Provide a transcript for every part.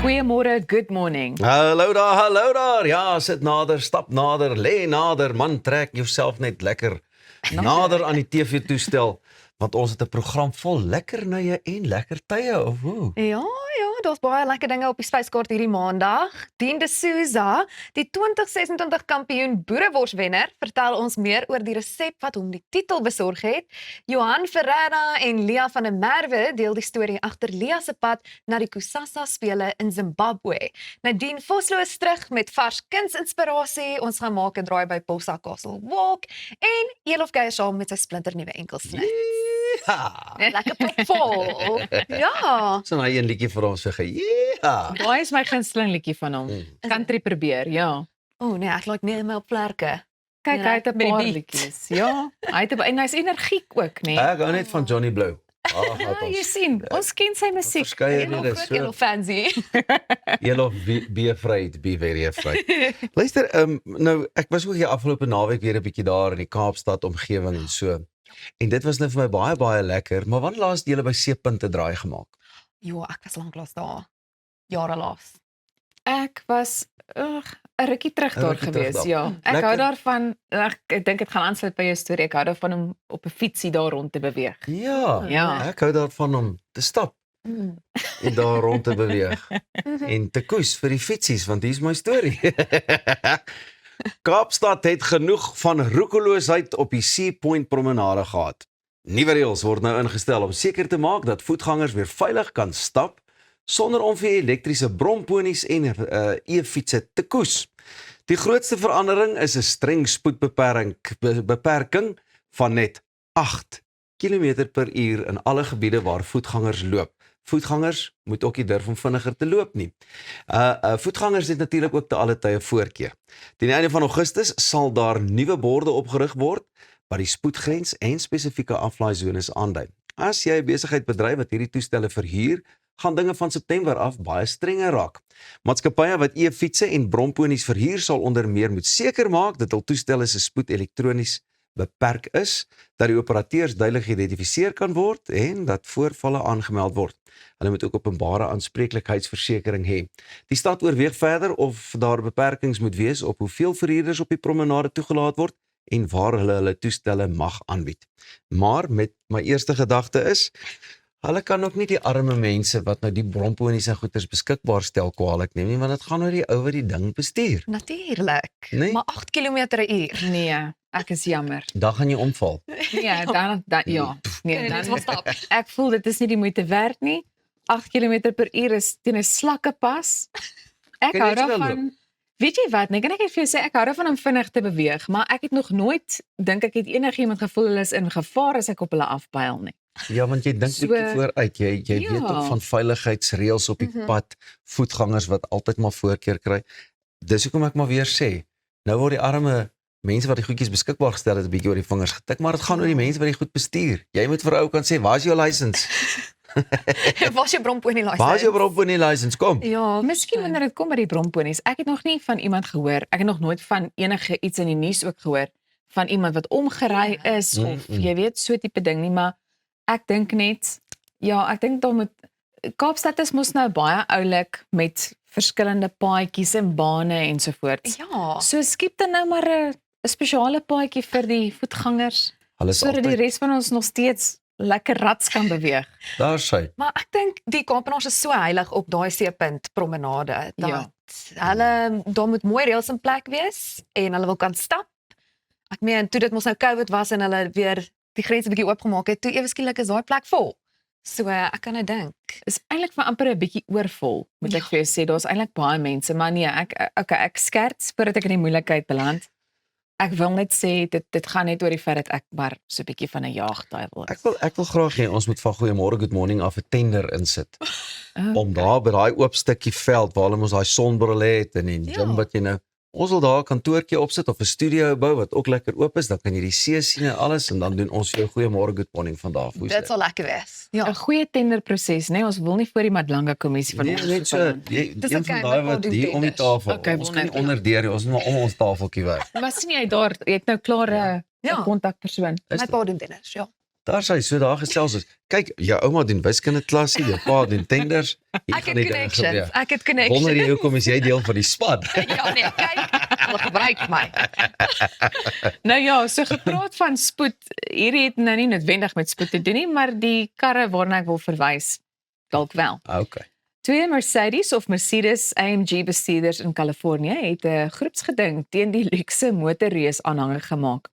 Goeiemôre, good morning. Hallo daar, ja, sit nader, stap nader, lê nader, man, trek jouself net lekker nader aan die TV-toestel, want ons het 'n program vol lekkernye en lekker tye, of hoe? Ja, daar's baie lekker dinge op die spyskaart hierdie maandag. Dean de Souza, die 2026 kampioen boereworswenner, vertel ons meer oor die resep wat hom die titel besorg het. Johan Ferreira en Lia van der Merwe deel die storie agter Lia se pad na die Kusasa spele in Zimbabwe. Nadine Vosloo is terug met vars kunsinspirasie. Ons gaan maak 'n draai by Bossa Castle Walk en Elof Geier saam met sy splinternuwe enkelsnit. Ja, Lekker propvol. Ja. so nou een liedjie vir ons sê, ja. Daai is my gunsteling liedjie van hom. Country probeer, ja. Nee, ek like nie my op vlerke. Kyk, Ja, hy het 'n met die paar beat. liedjies. Ja, hy het en hy's energiek ook, nee. Ek hou net van Johnny Blue. Ja, jy sien, ons ken sy musiek. Verskeie Groot redes, so. Elof fancy. Elof, be afraid, be very afraid. Luister, nou, ek was ook die afgelope naweek weer 'n bietjie daar in die Kaapstad omgewing en so. En dit was nou vir my baie, baie lekker, maar wanneer laas het julle by Seepunte draai gemaak? Jo, ek was lanklaas daar. Jare laas. Ek was 'n rukkie terug daar rukkie terug gewees, daar. ja. Ek Lekker. hou daarvan, ek dink dit gaan aansluit by jou storie. Ek hou daarvan om op 'n fietsie daar rond te beweeg. Ja, Ja. ek hou daarvan om te stap en daar rond te beweeg. En te koes vir die fietsies, want hier's my storie. Kaapstad het genoeg van roekeloosheid op die Sea Point promenade gehad. Nuwe reëls word nou ingestel om seker te maak dat voetgangers weer veilig kan stap sonder om vir elektriese bromponies en e-fietsse te koes. Die grootste verandering is 'n streng spoedbeperking van net 8 km/h in alle gebiede waar voetgangers loop. Voetgangers moet ook nie durf om vinniger te loop nie. Voetgangers het natuurlik ook te alle tye voorkeur. Teen die einde van Augustus sal daar nuwe borde opgerig word wat die spoedgrens en spesifieke aflaaizones aandui. As jy 'n besigheid bedryf wat hierdie toestelle verhuur, gaan dinge van September af baie strenger raak. Maatskappye wat e-fietsse en bromponies verhuur sal onder meer moet seker maak dat hul toestelle se spoed elektronies beperk is, dat die operateurs duidelik geïdentifiseer kan word en dat voorvalle aangemeld word. Hulle moet ook openbare aanspreeklikheidsversekering hê. Die stad oorweeg verder of daar beperkings moet wees op hoeveel verhuurders op die promenade toegelaat word en waar hulle toestelle mag aanbied. Maar met my eerste gedagte is, hulle kan ook nie die arme mense wat nou die bromponies en goeders beskikbaar stel kwaadlik neem nie, want dit gaan oor die ou wat die ding bestuur. Natuurlik. Nee. Maar 8 km/h. Nee, ek is jammer. Dan gaan jy omval. Nee, dan ja. Nee, Dit dan was stap. ek voel dit is nie die moeite werd nie. 8 km/h is teen 'n slakkepas. Ek Kan hou jy so dan daarvan. Weet jy wat, nee, kan ek net vir jou sê, ek hou daarvan om vinnig te beweeg, maar ek het nog nooit, dink ek het enigiemand gevoel hulle is in gevaar as ek op hulle afpyl nie. Ja, want jy dink So, bietjie vooruit. Jy ja. weet ook van veiligheidsreëls op die pad, voetgangers wat altyd maar voorkeur kry. Dis hoekom ek maar weer sê, nou word die arme mense wat die goedjies beskikbaar gestel het 'n bietjie oor die vingers getik, maar dit gaan oor die mense wat die goed bestuur. Jy moet vir 'n ou kan sê, "Waar is jou license? Was jou bromponie license? Waar is jou bromponie license? Kom." Ja, Miskien wanneer dit kom by die bromponies, ek het nog nie van iemand gehoor, ek het nog nooit van enige iets in die nuus ook gehoor, van iemand wat omgery is, of jy weet, so tipe ding nie, maar ek dink net, ja, ek dink daar moet, Kaapstad is mos nou baie oulik met verskillende paadjies en bane ensovoorts. Ja. So skiep dan nou maar 'n spesiale paadjie vir die voetgangers, Hulle is sodat die altyd, res van ons nog steeds lekker rats kan beweeg. daar sy. Maar ek dink die Kaapenaars is so heilig op daai Seepunt promenade dat hulle daar moet mooi reëls in plek wees en hulle wil kan stap. Ek meen toe dit mos nou COVID was en hulle weer die grense bietjie oopgemaak het, toe ewe skielik is daai plek vol. So ek kan nou dink. Is eintlik vir amper 'n bietjie oorvol, moet ek vir jou sê. Daar's eintlik baie mense, maar nee, ek skerts voordat ek in die moeilikheid beland. Ek wil net sê dit gaan net oor die feit dat ek maar so 'n bietjie van 'n jaagduiwel is. Ek wil graag hê ons moet van Goeiemôre Good Morning af 'n tender insit. Okay. Om daar by daai oop stukkie veld waar hulle mos daai sonbril het en die gym wat jy nou, ons wil daar 'n kantoortjie opsit of 'n studio bou wat ook lekker oop is, dan kan jy die see sien en alles en dan doen ons jou Goeiemôre Good Morning van daar af. Dit sal lekker wees. Ja. 'n Goeie tenderproses, né? Ons wil nie voor die Madlanga kommissie van Nee, ons net so, beland. Dis een okay, van my daai pa wat doen hier om die tenders. tafel, Okay, ons kan nie wonderlik. onderdeur nie, ons moet maar om ons tafeltjie weg. Maar sien jy daar, jy het nou klaar 'n Ja. kontakpersoon. Is My pa doen tenders, ja. Daar sy so daar gesels is. Kyk, jou ouma doen wiskundeklasie, jou pa doen tenders. Hier Ek gaan het die dinge connections. gebeur. Ek het Wonder connections. jy hoekom is jy deel van die span? Ja nee, kyk, hulle gebruik my. Nou ja, so gepraat van spoed, hierdie het nou nie noodwendig met spoed te doen nie, maar die karre waarna ek wil verwys, dalk wel. Okay. Twee Mercedes of Mercedes AMG bestuurders in Kalifornië het 'n groepsgeding teen die luukse motorreus aanhanger gemaak.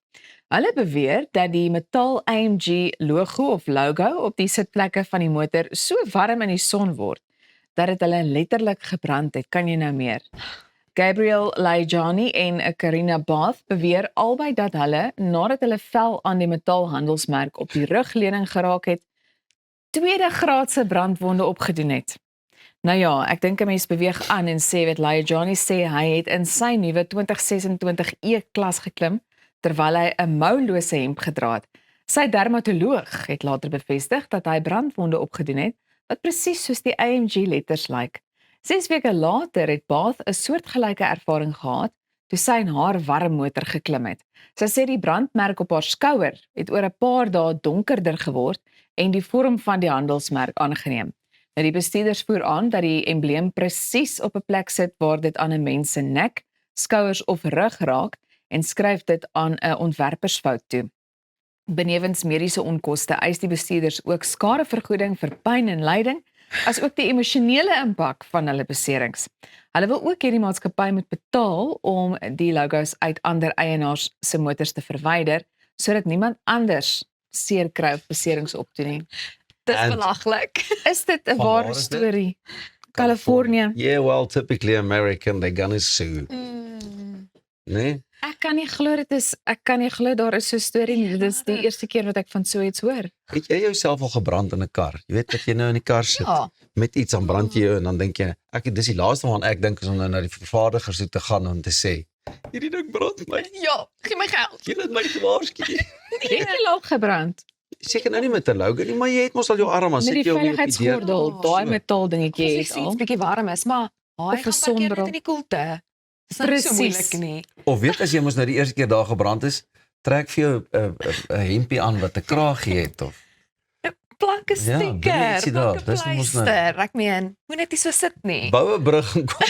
Hulle beweer dat die metaal AMG logo of logo op die sitplekke van die motor so warm in die son word dat dit hulle letterlik gebrand het. Kan jy nou meer? Gabriel Laijani en Karina Bath beweer albei dat hulle, nadat hulle vel aan die metaalhandelsmerk op die rugleuning geraak het, tweede graadse brandwonde opgedoen het. Nou ja, ek dink 'n mens beweeg aan en sê wat Laijani sê hy het in sy nuwe 2026 E-klas geklim terwyl hy 'n moulose hemp gedra het. Sy dermatoloog het later bevestig dat hy brandwonde opgedoen het wat presies soos die AMG letters lyk. 6 weke later het Bath 'n soortgelyke ervaring gehad toe sy in haar warm motor geklim het. Sy sê die brandmerk op haar skouer het oor 'n paar dae donkerder geword en die vorm van die handelsmerk aangeneem. Nou die bestuurders voer aan dat die embleem presies op 'n plek sit waar dit aan 'n mens se nek, skouers of rug raak en skryf dit aan 'n ontwerpersfout toe. Benewens mediese onkoste eis die bestuurders ook skadevergoeding vir pyn en lyding, asook die emosionele impak van hulle beserings. Hulle wil ook hierdie maatskappy moet betaal om die logos uit ander eienaars se motors te verwyder, sodat niemand anders seer kry of beserings opdoen nie. Dis En- belaglik. Is dit 'n Van ware waar is dit? storie? California. Yeah, well, typically American, they're gonna sue. Nee? Ek kan nie glo daar is so 'n storie nie. Dit is die eerste keer wat ek van so iets hoor. Het jy jouself al gebrand in 'n kar? Jy weet dat jy nou in die kar sit Ja. met iets, dan brand jy jou en dan dink jy, dis die laaste waaraan ek dink is om nou na die vervaardiger toe te gaan om te sê, hierdie ding brand my. Ja, gee my geld. Jy het my gewaarsku. Het jy al gebrand? Seker nou nie met 'n logo nie, maar jy het mos al jou arm aan Met die sit jou weer op die deur. veiligheidsgordel, daai So. metaal dingetjie As het iets al. bietjie warm is, maar hy Of 'n gaan parkeer sonbril. net in die koelte. Dis nou nie so Presies. moeilik nie. Of weet as jy mos nou die eerste keer daar gebrand is, trek vir jou 'n hempie aan wat 'n kraagie het of Plak 'n Ja, sticker, binne ietsie daar, plak 'n dis mos nou- pleister. Ek meen, moet net nie so sit nie. bou 'n brug en kom.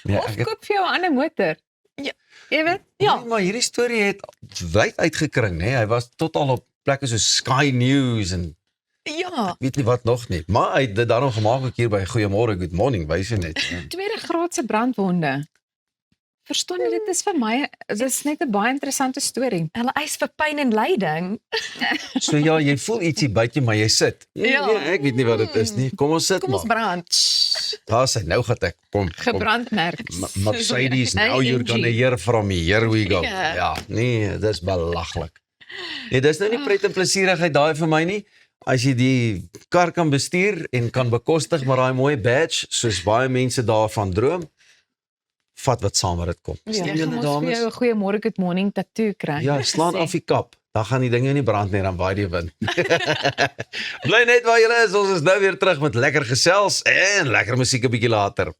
Ja, Of koop vir jou 'n ander motor. Ja. Jy weet? Ja. Nee, maar hierdie storie het wyd uitgekring, nê? Hy was tot al op plekke so Sky News en Ja, weet nie wat nog nie. Maar hy het dit dan nog gemaak ook hier by Goeiemôre, Good Morning, wys jy net. Tweede graadse brandwonde. Verstaan jy, dit is vir my, dit is net 'n baie interessante storie. hulle eis vir pyn en lyding. So ja, jy voel ietsie byt jy, maar jy sit. Ja. Nee, ek weet nie wat dit is nie. Kom ons sit Kom ons maar. brand. Daar sê nou gaan ek kom. Gebrandmerk. Mercedes, now you're AMG. gonna hear from me. Here we go. Ja. Ja, nee, dis belaglik. Nee, dis nou nie pret en plesierigheid daai vir my nie. As jy die kar kan bestuur en kan bekostig met daai mooi badge, soos baie mense daarvan droom, vat wat saam met dit kom. Ja, Stem jy julle moet vir dames? jou 'n goeiemôre good morning tattoo kry. Ja, slaan Sê. af die kap. Dan gaan die dinge nie brand nie, dan waai die wind. Bly net waar jy is, ons is nou weer terug met lekker gesels en lekker musiek 'n bietjie later.